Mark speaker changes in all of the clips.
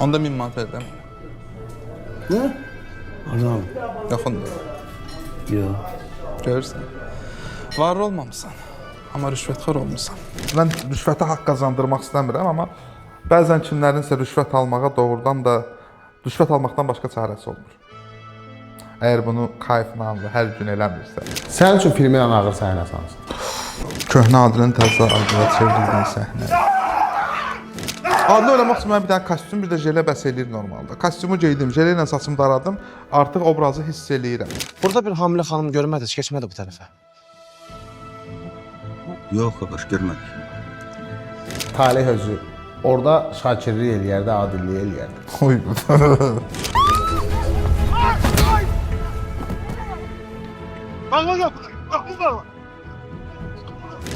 Speaker 1: Onda 1000 manat verirəm.
Speaker 2: Nə? Adam.
Speaker 1: Yaxındır.
Speaker 2: Yox.
Speaker 1: Görürsən. Varlı olmamısan, amma rüşvətxor olmusan. Mən rüşvətə haqq qazandırmaq istəmirəm, amma bəzən kimlərinsə rüşvət almağa doğrudan da rüşvət almaqdan başqa çarəsi olmur. Əgər bunu kayfla, hər gün eləmirsə.
Speaker 2: Sənin üçün filmin ən ağır səhnəsi hansı?
Speaker 1: Köhnə Adilin təzə Adila çevrildiyi səhnə. Adil oynamaq üçün mən bir dənə kostyum, bir də jelə bəs eləyir normalda. Kostyumu geydim, jelə ilə saçımı daradım, artıq obrazı hiss eləyirəm.
Speaker 3: Burada bir hamilə xanım görmədiniz, keçmədi bu tərəfə.
Speaker 4: Yox, qardaş, görmədik.
Speaker 2: Talih özü orada şakirlik eləyərdi, adillik eləyərdi.
Speaker 1: Oy.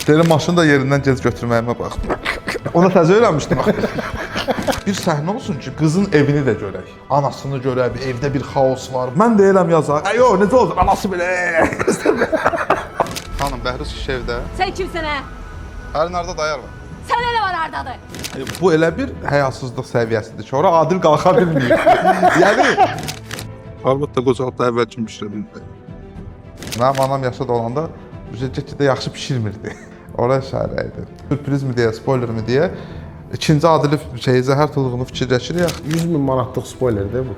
Speaker 1: Dedim maşını da yerindən gec götürməyimə bax. Ona təzə öyrənmişdim. Bir səhnə olsun ki, qızın evini də görək. Anasını görək, evdə bir xaos var. Mən deyirəm yazar. Ayo, necə olacaq? Anası belə. Xanım, Bəhruz kişi evdə.
Speaker 5: Sən kimsən hə?
Speaker 1: Hər narda dayar var.
Speaker 5: Sənə nə var hardadır?
Speaker 1: Bu elə bir həyasızlıq səviyyəsidir ki, ora Adil qalxa bilməyib. Yəni Əlbəttə qocalıb da əvvəl kimi bişirə bilmir. Mənim anam yaşada olanda get-gedə yaxşı bişirmirdi. Ora işarə idi. Sürprizmi deyə, spoilermi deyə ikinci Adili zəhər tulğunu fikirləşirik.
Speaker 2: 100.000 manatlıq spoilerdir bu.